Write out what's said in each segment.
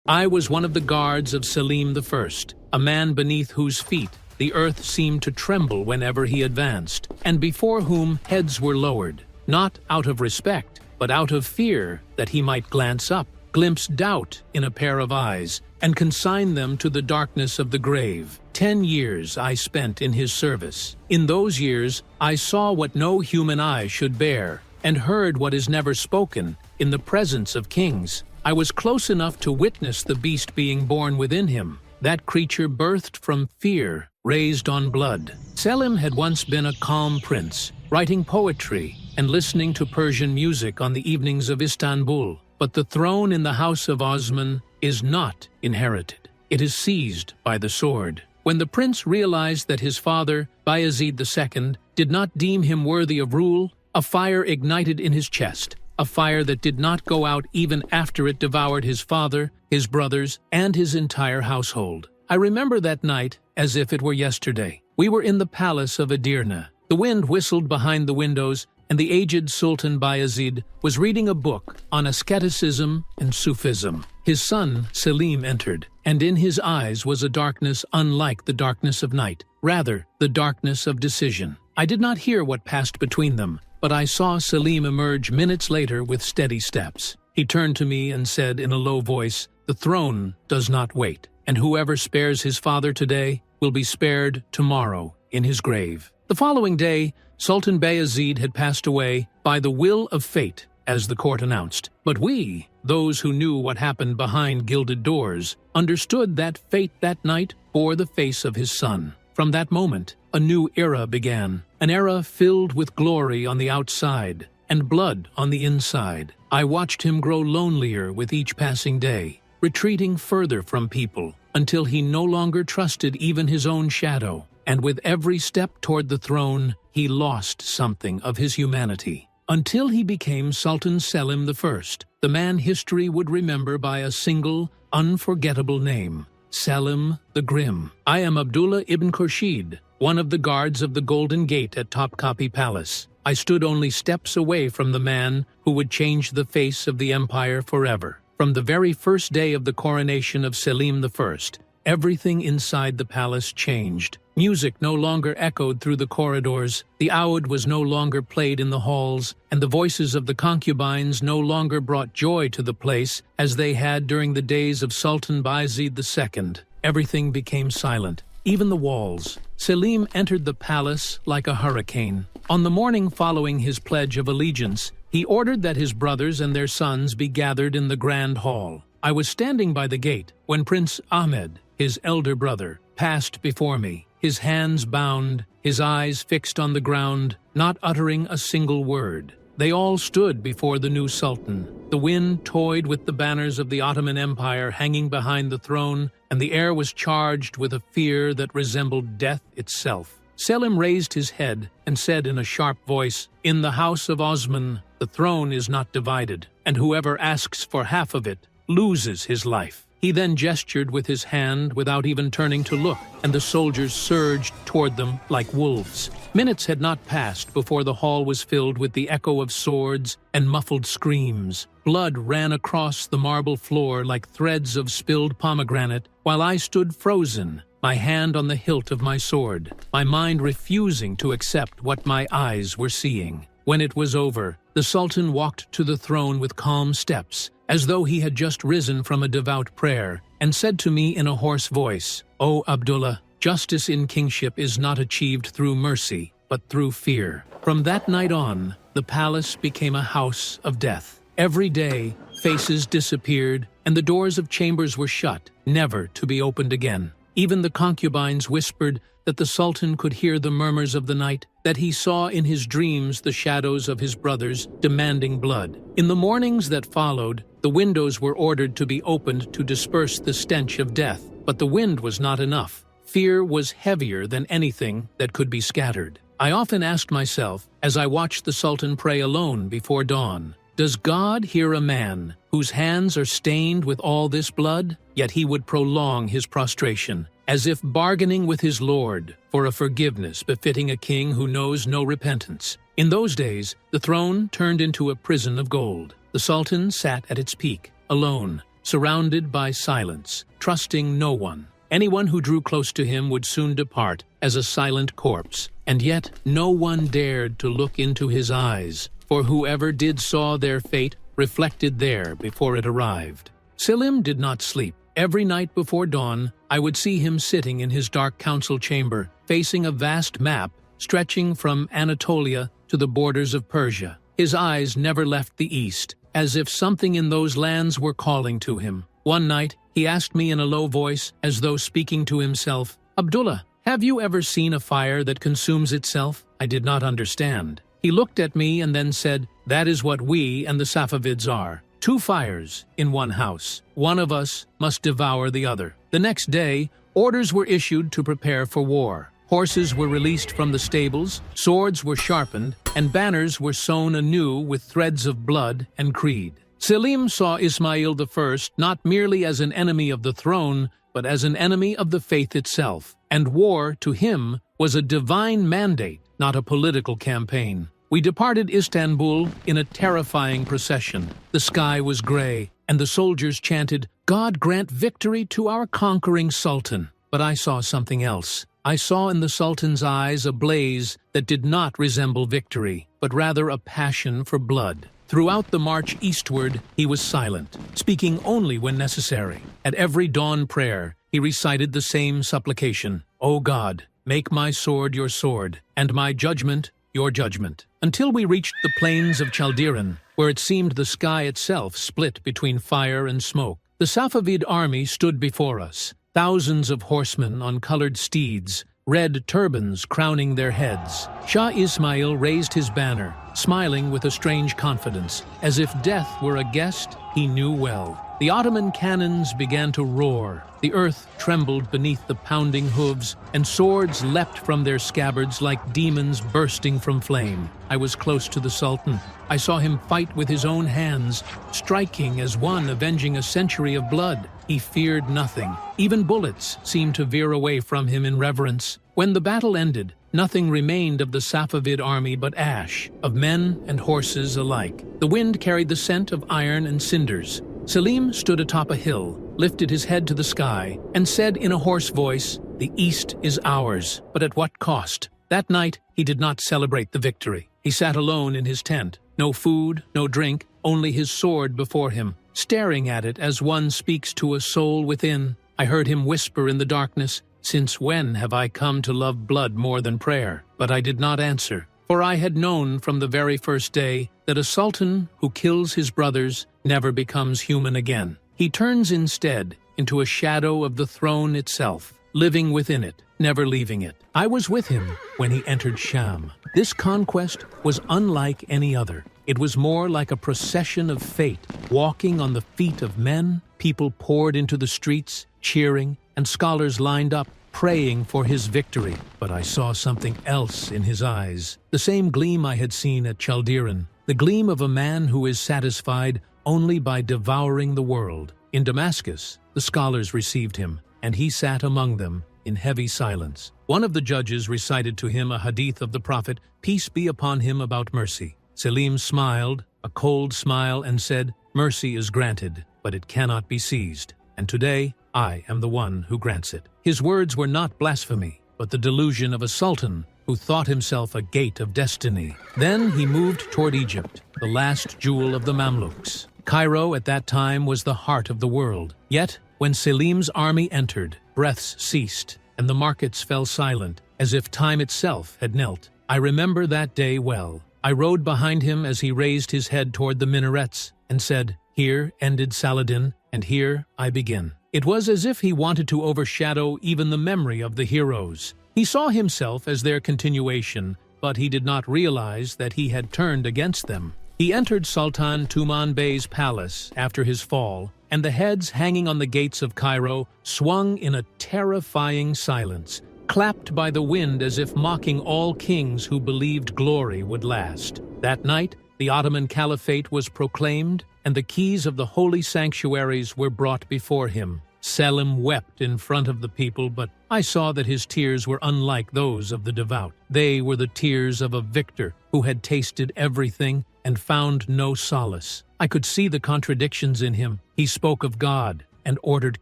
I was one of the guards of Selim I, a man beneath whose feet the earth seemed to tremble whenever he advanced, and before whom heads were lowered, not out of respect, but out of fear that he might glance up, glimpse doubt in a pair of eyes, and consign them to the darkness of the grave. 10 years I spent in his service. In those years I saw what no human eye should bear, and heard what is never spoken in the presence of kings. I was close enough to witness the beast being born within him, that creature birthed from fear, raised on blood. Selim had once been a calm prince, writing poetry and listening to Persian music on the evenings of Istanbul. But the throne in the house of Osman is not inherited. It is seized by the sword. When the prince realized that his father, Bayezid II, did not deem him worthy of rule, a fire ignited in his chest, a fire that did not go out even after it devoured his father, his brothers, and his entire household. I remember that night as if it were yesterday. We were in the palace of Edirne. The wind whistled behind the windows, and the aged Sultan Bayezid was reading a book on asceticism and Sufism. His son, Selim, entered, and in his eyes was a darkness unlike the darkness of night, rather the darkness of decision. I did not hear what passed between them, but I saw Selim emerge minutes later with steady steps. He turned to me and said in a low voice, "The throne does not wait, and whoever spares his father today will be spared tomorrow in his grave." The following day, Sultan Bayezid had passed away by the will of fate, as the court announced. But we, those who knew what happened behind gilded doors, understood that fate that night bore the face of his son. From that moment, a new era began, an era filled with glory on the outside and blood on the inside. I watched him grow lonelier with each passing day, retreating further from people, until he no longer trusted even his own shadow. And with every step toward the throne, he lost something of his humanity. Until he became Sultan Selim I, the man history would remember by a single, unforgettable name: Selim the Grim. I am Abdullah ibn Khurshid, one of the guards of the Golden Gate at Topkapi Palace. I stood only steps away from the man who would change the face of the empire forever. From the very first day of the coronation of Selim I, everything inside the palace changed. Music no longer echoed through the corridors, the oud was no longer played in the halls, and the voices of the concubines no longer brought joy to the place as they had during the days of Sultan Bayezid II. Everything became silent, even the walls. Selim entered the palace like a hurricane. On the morning following his pledge of allegiance, he ordered that his brothers and their sons be gathered in the grand hall. I was standing by the gate when Prince Ahmed, his elder brother, passed before me, his hands bound, his eyes fixed on the ground, not uttering a single word. They all stood before the new sultan. The wind toyed with the banners of the Ottoman Empire hanging behind the throne, and the air was charged with a fear that resembled death itself. Selim raised his head and said in a sharp voice, "In the house of Osman, the throne is not divided, and whoever asks for half of it loses his life." He then gestured with his hand without even turning to look, and the soldiers surged toward them like wolves. Minutes had not passed before the hall was filled with the echo of swords and muffled screams. Blood ran across the marble floor like threads of spilled pomegranate, while I stood frozen, my hand on the hilt of my sword, my mind refusing to accept what my eyes were seeing. When it was over, the Sultan walked to the throne with calm steps, as though he had just risen from a devout prayer, and said to me in a hoarse voice, "O Abdullah, justice in kingship is not achieved through mercy, but through fear." From that night on, the palace became a house of death. Every day, faces disappeared, and the doors of chambers were shut, never to be opened again. Even the concubines whispered that the Sultan could hear the murmurs of the night, that he saw in his dreams the shadows of his brothers demanding blood. In the mornings that followed, the windows were ordered to be opened to disperse the stench of death, but the wind was not enough. Fear was heavier than anything that could be scattered. I often asked myself, as I watched the Sultan pray alone before dawn, does God hear a man whose hands are stained with all this blood? Yet he would prolong his prostration, as if bargaining with his Lord for a forgiveness befitting a king who knows no repentance. In those days, the throne turned into a prison of gold. The Sultan sat at its peak, alone, surrounded by silence, trusting no one. Anyone who drew close to him would soon depart as a silent corpse, and yet no one dared to look into his eyes, for whoever did saw their fate reflected there before it arrived. Selim did not sleep. Every night before dawn, I would see him sitting in his dark council chamber, facing a vast map stretching from Anatolia to the borders of Persia. His eyes never left the east, as if something in those lands were calling to him. One night, he asked me in a low voice, as though speaking to himself, "Abdullah, have you ever seen a fire that consumes itself?" I did not understand. He looked at me and then said, "That is what we and the Safavids are. Two fires in one house. One of us must devour the other." The next day, orders were issued to prepare for war. Horses were released from the stables, swords were sharpened, and banners were sewn anew with threads of blood and creed. Selim saw Ismail I not merely as an enemy of the throne, but as an enemy of the faith itself. And war, to him, was a divine mandate, not a political campaign. We departed Istanbul in a terrifying procession. The sky was gray, and the soldiers chanted, "God grant victory to our conquering Sultan." But I saw something else. I saw in the Sultan's eyes a blaze that did not resemble victory, but rather a passion for blood. Throughout the march eastward, he was silent, speaking only when necessary. At every dawn prayer, he recited the same supplication, "O God, make my sword your sword, and my judgment your judgment," until we reached the plains of Chaldiran, where it seemed the sky itself split between fire and smoke. The Safavid army stood before us, thousands of horsemen on colored steeds, red turbans crowning their heads. Shah Ismail raised his banner, smiling with a strange confidence, as if death were a guest he knew well. The Ottoman cannons began to roar. The earth trembled beneath the pounding hooves, and swords leapt from their scabbards like demons bursting from flame. I was close to the Sultan. I saw him fight with his own hands, striking as one avenging a century of blood. He feared nothing. Even bullets seemed to veer away from him in reverence. When the battle ended, nothing remained of the Safavid army but ash, of men and horses alike. The wind carried the scent of iron and cinders. Selim stood atop a hill, lifted his head to the sky, and said in a hoarse voice, "The East is ours, but at what cost?" That night, he did not celebrate the victory. He sat alone in his tent, no food, no drink, only his sword before him, staring at it as one speaks to a soul within. I heard him whisper in the darkness, "Since when have I come to love blood more than prayer?" But I did not answer, for I had known from the very first day that a sultan who kills his brothers never becomes human again. He turns instead into a shadow of the throne itself, living within it, never leaving it. I was with him when he entered Sham. This conquest was unlike any other. It was more like a procession of fate, walking on the feet of men. People poured into the streets, cheering, and scholars lined up, praying for his victory. But I saw something else in his eyes, the same gleam I had seen at Chaldiran, the gleam of a man who is satisfied only by devouring the world. In Damascus, the scholars received him, and he sat among them in heavy silence. One of the judges recited to him a hadith of the Prophet, peace be upon him, about mercy. Selim smiled, a cold smile, and said, "Mercy is granted, but it cannot be seized. And today, I am the one who grants it." His words were not blasphemy, but the delusion of a sultan who thought himself a gate of destiny. Then he moved toward Egypt, the last jewel of the Mamluks. Cairo at that time was the heart of the world. Yet, when Selim's army entered, breaths ceased, and the markets fell silent, as if time itself had knelt. I remember that day well. I rode behind him as he raised his head toward the minarets and said, "Here ended Saladin, and here I begin." It was as if he wanted to overshadow even the memory of the heroes. He saw himself as their continuation, but he did not realize that he had turned against them. He entered Sultan Tuman Bey's palace after his fall, and the heads hanging on the gates of Cairo swung in a terrifying silence, clapped by the wind as if mocking all kings who believed glory would last. That night, the Ottoman Caliphate was proclaimed, and the keys of the holy sanctuaries were brought before him. Selim wept in front of the people, but I saw that his tears were unlike those of the devout. They were the tears of a victor who had tasted everything and found no solace. I could see the contradictions in him. He spoke of God and ordered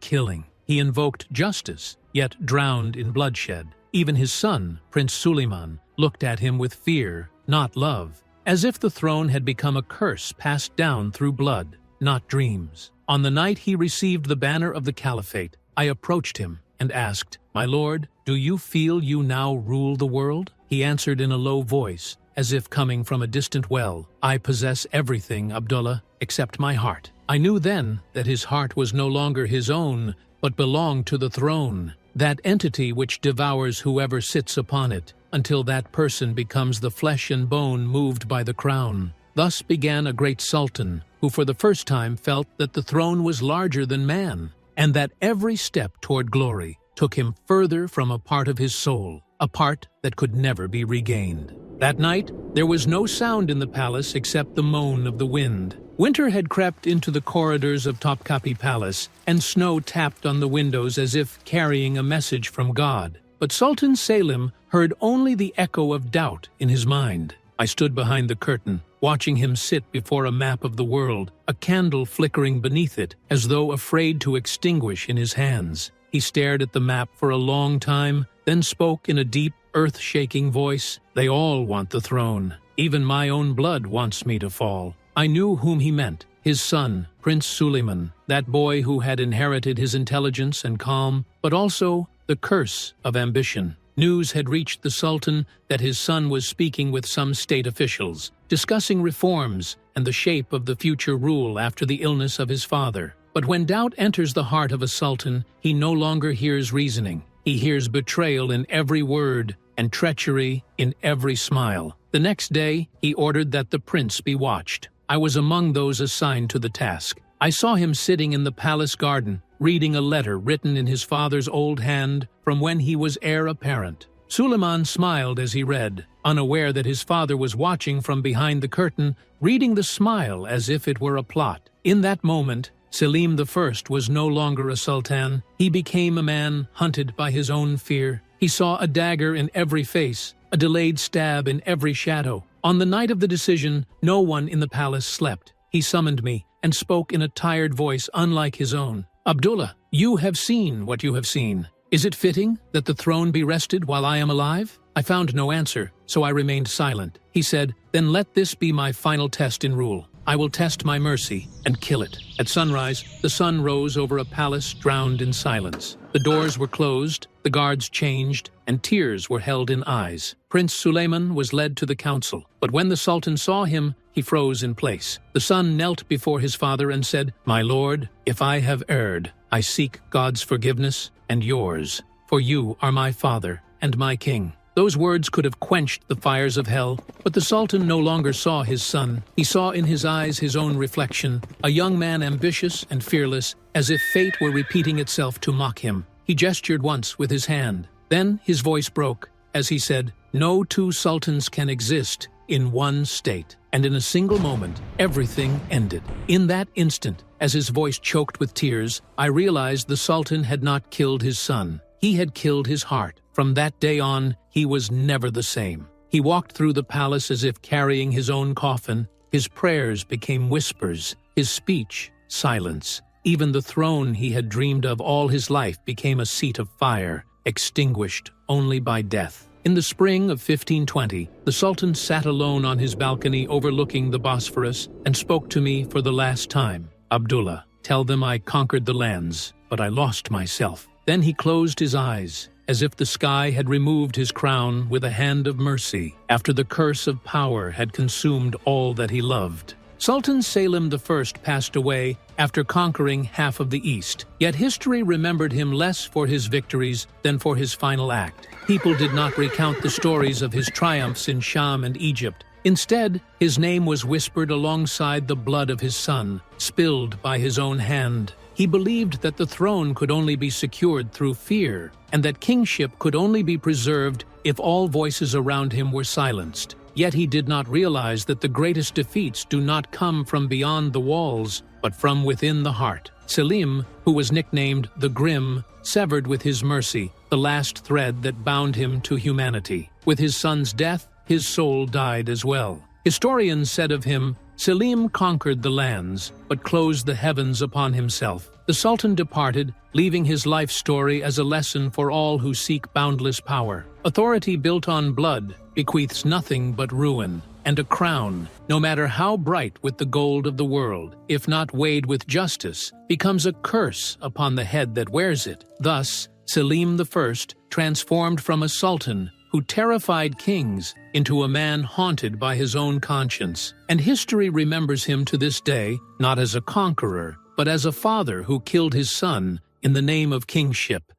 killing. He invoked justice, yet drowned in bloodshed. Even his son, Prince Suleiman, looked at him with fear, not love, as if the throne had become a curse passed down through blood, not dreams. On the night he received the banner of the caliphate, I approached him and asked, "My lord, do you feel you now rule the world?" He answered in a low voice, as if coming from a distant well, "I possess everything, Abdullah, except my heart." I knew then that his heart was no longer his own, but belonged to the throne, that entity which devours whoever sits upon it, until that person becomes the flesh and bone moved by the crown. Thus began a great sultan, who for the first time felt that the throne was larger than man, and that every step toward glory took him further from a part of his soul, a part that could never be regained. That night, there was no sound in the palace except the moan of the wind. Winter had crept into the corridors of Topkapi Palace, and snow tapped on the windows as if carrying a message from God. But Sultan Selim heard only the echo of doubt in his mind. I stood behind the curtain, watching him sit before a map of the world, a candle flickering beneath it, as though afraid to extinguish in his hands. He stared at the map for a long time, then spoke in a deep, earth-shaking voice. "They all want the throne. Even my own blood wants me to fall." I knew whom he meant, his son, Prince Suleiman, that boy who had inherited his intelligence and calm, but also the curse of ambition. News had reached the Sultan that his son was speaking with some state officials, discussing reforms and the shape of the future rule after the illness of his father. But when doubt enters the heart of a sultan, he no longer hears reasoning. He hears betrayal in every word and treachery in every smile. The next day, he ordered that the prince be watched. I was among those assigned to the task. I saw him sitting in the palace garden, reading a letter written in his father's old hand from when he was heir apparent. Suleiman smiled as he read, unaware that his father was watching from behind the curtain, reading the smile as if it were a plot. In that moment, Selim I was no longer a sultan. He became a man hunted by his own fear. He saw a dagger in every face, a delayed stab in every shadow. On the night of the decision, no one in the palace slept. He summoned me and spoke in a tired voice unlike his own. "Abdullah, you have seen what you have seen. Is it fitting that the throne be wrested while I am alive?" I found no answer, so I remained silent. He said, "Then let this be my final test in rule. I will test my mercy and kill it." At sunrise, the sun rose over a palace drowned in silence. The doors were closed, the guards changed, and tears were held in eyes. Prince Suleiman was led to the council, but when the Sultan saw him, he froze in place. The son knelt before his father and said, "My lord, if I have erred, I seek God's forgiveness and yours, for you are my father and my king." Those words could have quenched the fires of hell, but the Sultan no longer saw his son. He saw in his eyes his own reflection, a young man ambitious and fearless, as if fate were repeating itself to mock him. He gestured once with his hand. Then his voice broke, as he said, "No two sultans can exist in one state." And in a single moment, everything ended. In that instant, as his voice choked with tears, I realized the Sultan had not killed his son. He had killed his heart. From that day on, he was never the same. He walked through the palace as if carrying his own coffin. His prayers became whispers, his speech silence. Even the throne he had dreamed of all his life became a seat of fire, extinguished only by death. In the spring of 1520, the Sultan sat alone on his balcony overlooking the Bosphorus and spoke to me for the last time. "Abdullah, tell them I conquered the lands, but I lost myself." Then he closed his eyes, as if the sky had removed his crown with a hand of mercy, after the curse of power had consumed all that he loved. Sultan Selim I passed away after conquering half of the East, yet history remembered him less for his victories than for his final act. People did not recount the stories of his triumphs in Sham and Egypt. Instead, his name was whispered alongside the blood of his son, spilled by his own hand. He believed that the throne could only be secured through fear, and that kingship could only be preserved if all voices around him were silenced. Yet he did not realize that the greatest defeats do not come from beyond the walls, but from within the heart. Selim, who was nicknamed the Grim, severed with his mercy the last thread that bound him to humanity. With his son's death, his soul died as well. Historians said of him, Selim conquered the lands, but closed the heavens upon himself. The Sultan departed, leaving his life story as a lesson for all who seek boundless power. Authority built on blood bequeaths nothing but ruin, and a crown, no matter how bright with the gold of the world, if not weighed with justice, becomes a curse upon the head that wears it. Thus, Selim I transformed from a sultan who terrified kings into a man haunted by his own conscience. And history remembers him to this day, not as a conqueror, but as a father who killed his son in the name of kingship.